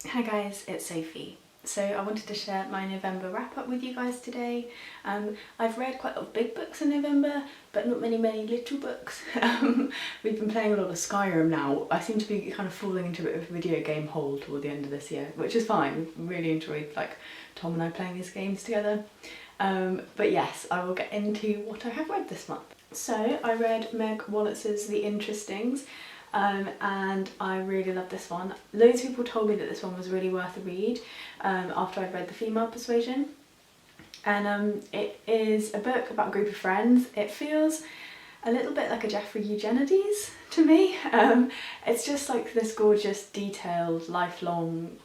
Hi guys, it's Sophie. So I wanted to share my November wrap up with you guys today. I've read quite a lot of big books in November, but not many little books. We've been playing a lot of Skyrim now. I seem to be kind of falling into a bit of a video game hole toward the end of this year, which is fine. We've really enjoyed Tom and I playing these games together. But yes, I will get into what I have read this month. So I read Meg Wolizer's The Interestings. And I really love this one. Loads of people told me that this one was really worth a read after I'd read The Female Persuasion. And it is a book about a group of friends. It feels a little bit like a Jeffrey Eugenides to me. It's just like this gorgeous, detailed, lifelong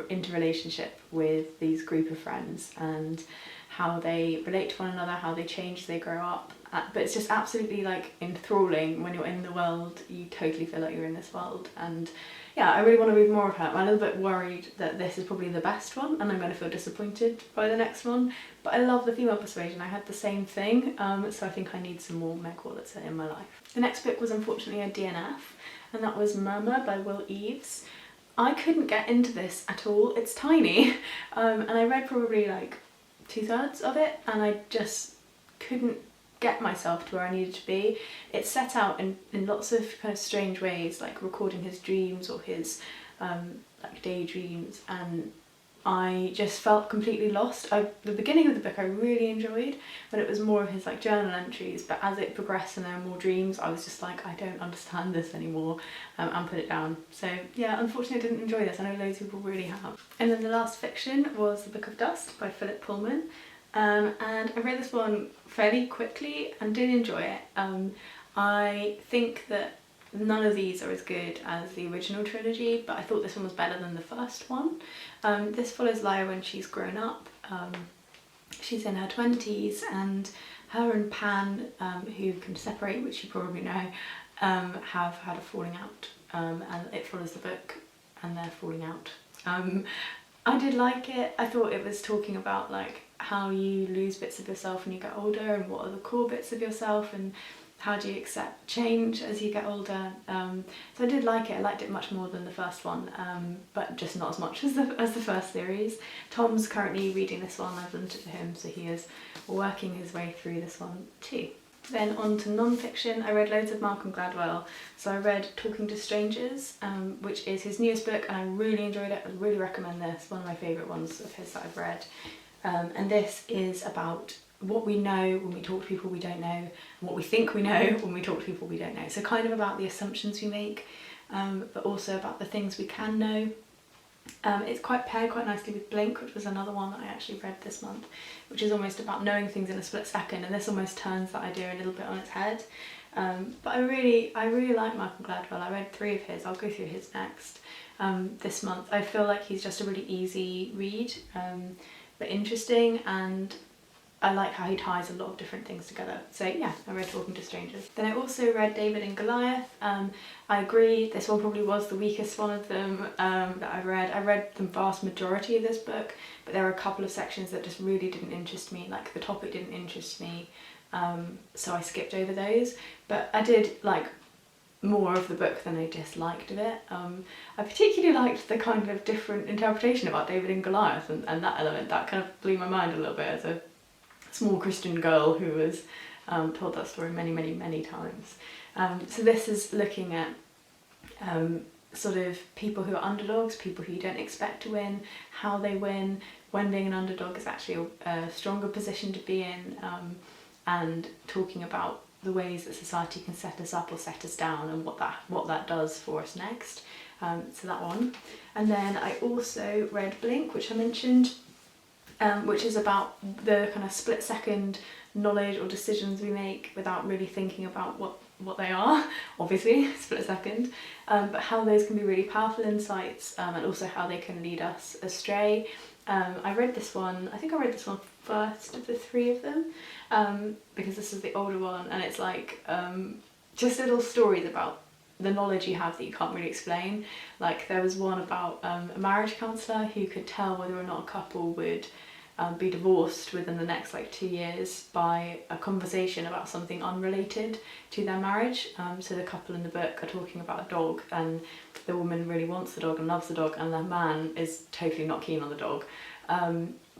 interrelationship with these group of friends and how they relate to one another, how they change as they grow up. But it's just absolutely enthralling. When you're in the world, you totally feel like you're in this world. And yeah, I really want to read more of her. I'm a little bit worried that this is probably the best one and I'm going to feel disappointed by the next one. But I love The Female Persuasion. I had the same thing, so I think I need some more Meg Wolizer in my life. The next book was unfortunately a DNF, and that was Murmur by Eaves. I couldn't get into this at all. It's tiny, and I read probably 2/3 of it, and I just couldn't get myself to where I needed to be. It's set out in lots of kind of strange ways, like recording his dreams or his daydreams, and I just felt completely lost. The beginning of the book I really enjoyed, but it was more of his journal entries, but as it progressed and there were more dreams, I was just like, I don't understand this anymore, and put it down. So yeah, unfortunately I didn't enjoy this. I know loads of people really have. And then the last fiction was The Book of Dust by Phillip Pullman. And I read this one fairly quickly and did enjoy it. I think that none of these are as good as the original trilogy, but I thought this one was better than the first one. This follows Lyra when she's grown up. She's in her 20s, and her and Pan, who can separate, which you probably know, have had a falling out, and it follows the book and their falling out. I did like it. I thought it was talking about how you lose bits of yourself when you get older, and what are the core bits of yourself, and how do you accept change as you get older. So I did like it. I liked it much more than the first one, but just not as much as the first series. Tom's currently reading this one. I've lent it to him, so he is working his way through this one too. Then on to non-fiction. I read loads of Malcolm Gladwell. So I read Talking to Strangers, which is his newest book, and I really enjoyed it. I would really recommend this. One of my favourite ones of his that I've read. And this is about what we know when we talk to people we don't know, and what we think we know when we talk to people we don't know. So kind of about the assumptions we make, but also about the things we can know. It's paired quite nicely with Blink, which was another one that I actually read this month, which is almost about knowing things in a split second, and this almost turns that idea a little bit on its head. But I really like Malcolm Gladwell. I read 3 of his. I'll go through his next this month. I feel like he's just a really easy read, but interesting, and I like how he ties a lot of different things together. So yeah, I read Talking to Strangers. Then I also read David and Goliath. I agree, this one probably was the weakest one of them that I've read. I read the vast majority of this book, but there were a couple of sections that just really didn't interest me, the topic didn't interest me, so I skipped over those. But I did like more of the book than I disliked of it. I particularly liked the kind of different interpretation about David and Goliath, and that element. That kind of blew my mind a little bit as a small Christian girl who was told that story many times. So this is looking at sort of people who are underdogs, people who you don't expect to win, how they win, when being an underdog is actually a stronger position to be in, and talking about the ways that society can set us up or set us down, and what that does for us next. So that one. And then I also read Blink, which I mentioned, which is about the kind of split second knowledge or decisions we make without really thinking about what they are, obviously, split second, but how those can be really powerful insights, and also how they can lead us astray. I read this one first of the 3 of them, because this is the older one, and it's just little stories about the knowledge you have that you can't really explain. There was one about a marriage counsellor who could tell whether or not a couple would be divorced within the next like 2 years by a conversation about something unrelated to their marriage. So the couple in the book are talking about a dog, and the woman really wants the dog and loves the dog, and the man is totally not keen on the dog.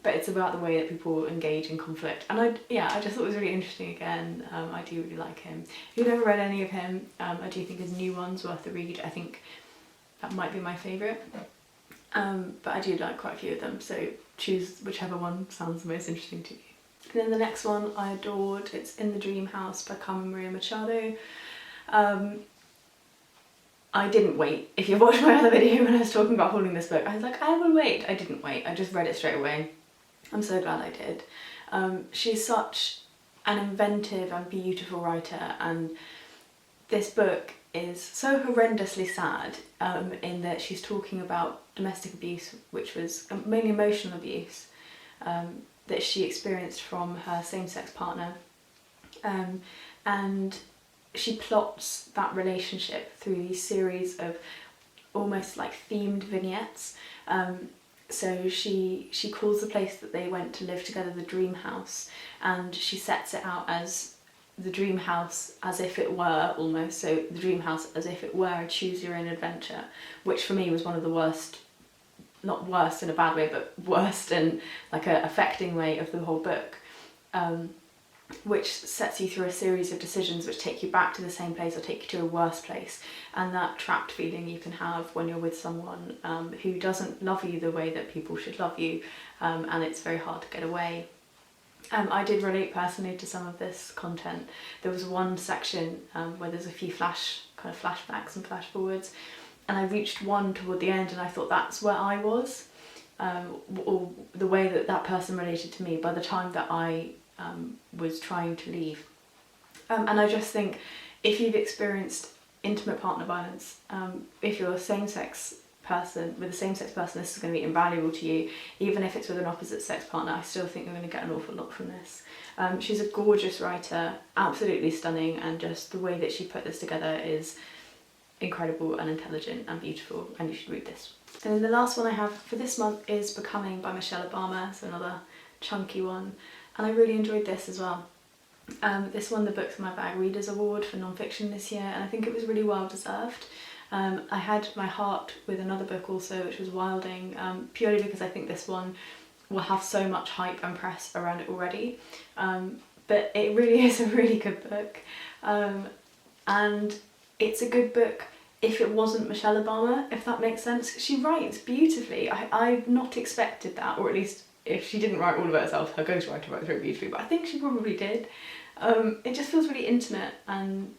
But it's about the way that people engage in conflict, and I just thought it was really interesting again. I do really like him. If you've never read any of him, I do think his new one's worth a read. I think that might be my favourite, but I do like quite a few of them, so choose whichever one sounds the most interesting to you. And then the next one I adored, it's In the Dream House by Carmen and Machado. I didn't wait. If you watched my other video when I was talking about holding this book, I was like, I will wait. I didn't wait. I just read it straight away. I'm so glad I did. She's such an inventive and beautiful writer, and this book is so horrendously sad in that she's talking about domestic abuse, which was mainly emotional abuse, that she experienced from her same-sex partner, and she plots that relationship through these series of almost like themed vignettes. So she calls the place that they went to live together the dream house, and she sets it out as the dream house as if it were almost, so the dream house as if it were a choose your own adventure, which for me was one of the worst, not worst in a bad way, but worst in like a affecting way of the whole book, which sets you through a series of decisions which take you back to the same place or take you to a worse place, and that trapped feeling you can have when you're with someone who doesn't love you the way that people should love you, and it's very hard to get away. I did relate personally to some of this content. There was one section where there's a few flashbacks and flash forwards, and I reached one toward the end and I thought that's where I was, or the way that that person related to me by the time that I was trying to leave. And I just think if you've experienced intimate partner violence, if you're a same-sex person, with a same-sex person, this is going to be invaluable to you. Even if it's with an opposite sex partner, I still think you're going to get an awful lot from this. She's a gorgeous writer, absolutely stunning, and just the way that she put this together is incredible and intelligent and beautiful, and you should read this. And then the last one I have for this month is Becoming by Michelle Obama, so another chunky one, and I really enjoyed this as well. This won the Books in My Bag Readers Award for non-fiction this year, and I think it was really well deserved. I had my heart with another book also, which was Wilding, purely because I think this one will have so much hype and press around it already, but it really is a really good book, and it's a good book if it wasn't Michelle Obama, if that makes sense. She writes beautifully. I've not expected that, or at least if she didn't write all of it herself, her ghostwriter writes very beautifully, but I think she probably did. It just feels really intimate and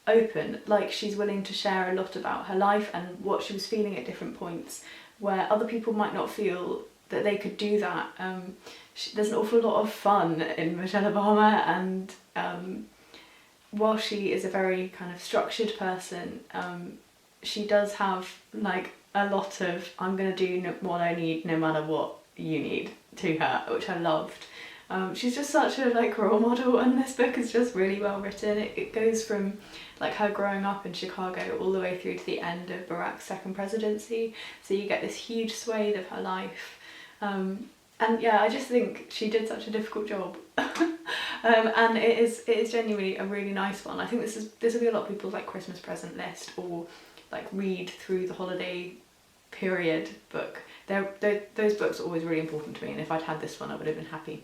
open, like she's willing to share a lot about her life and what she was feeling at different points, where other people might not feel that they could do that. There's an awful lot of fun in Michelle Obama, and while she is a very kind of structured person, she does have like a lot of I'm gonna do what I need no matter what you need to her, which I loved. She's just such a like role model, and this book is just really well written. It goes from like her growing up in Chicago all the way through to the end of Barack's second presidency, so you get this huge swathe of her life, and yeah, I just think she did such a difficult job. And it is genuinely a really nice one. I think this will be a lot of people's like Christmas present list, or like read through the holiday period book. Those books are always really important to me, and if I'd had this one I would have been happy.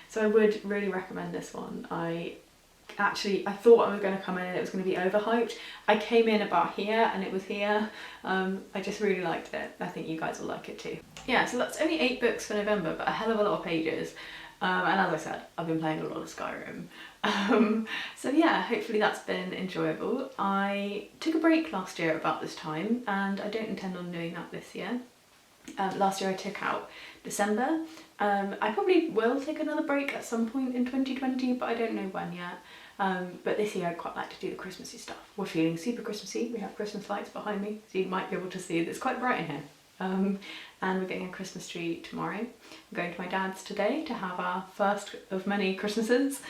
So I would really recommend this one. I thought I was going to come in and it was going to be overhyped. I came in about here and it was here. I just really liked it. I think you guys will like it too. Yeah, so that's only 8 books for November, but a hell of a lot of pages. And as I said, I've been playing a lot of Skyrim. So yeah, hopefully that's been enjoyable. I took a break last year about this time, and I don't intend on doing that this year. Last year I took out December. I probably will take another break at some point in 2020, but I don't know when yet. But this year I'd quite like to do the Christmassy stuff. We're feeling super Christmassy. We have Christmas lights behind me, so you might be able to see it's quite bright in here. and we're getting a Christmas tree tomorrow. I'm going to my dad's today to have our first of many Christmases.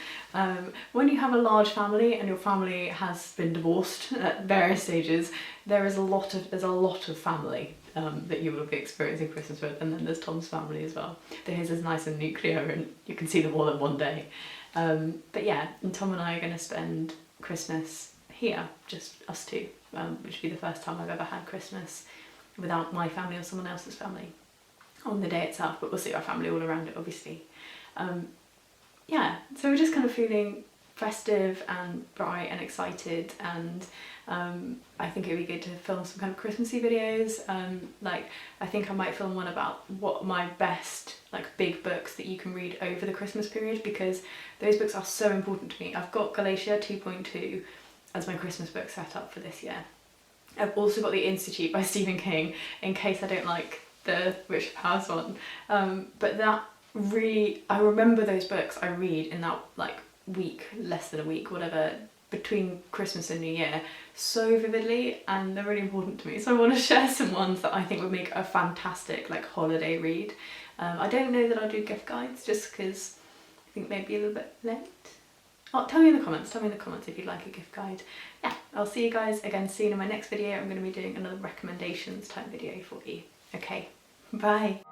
When you have a large family and your family has been divorced at various stages, there's a lot of family that you will be experiencing Christmas with, and then there's Tom's family as well. His is nice and nuclear and you can see them all in one day. But yeah, and Tom and I are going to spend Christmas here, just us two, which will be the first time I've ever had Christmas without my family or someone else's family on the day itself, but we'll see our family all around it, obviously. Yeah, so we're just kind of feeling festive and bright and excited, and I think it'd be good to film some kind of Christmassy videos. Like, I think I might film one about what my best like big books that you can read over the Christmas period, because those books are so important to me. I've got Goliath 2.2 as my Christmas book set up for this year. I've also got The Institute by Stephen King in case I don't like the Richard Powers one. But that really, I remember those books I read in that like week, less than a week, whatever, between Christmas and New Year so vividly, and they're really important to me. So I want to share some ones that I think would make a fantastic like holiday read. I don't know that I'll do gift guides just because I think maybe a little bit late. Oh, tell me in the comments if you'd like a gift guide. Yeah, I'll see you guys again soon in my next video. I'm going to be doing another recommendations type video for you. Okay, bye.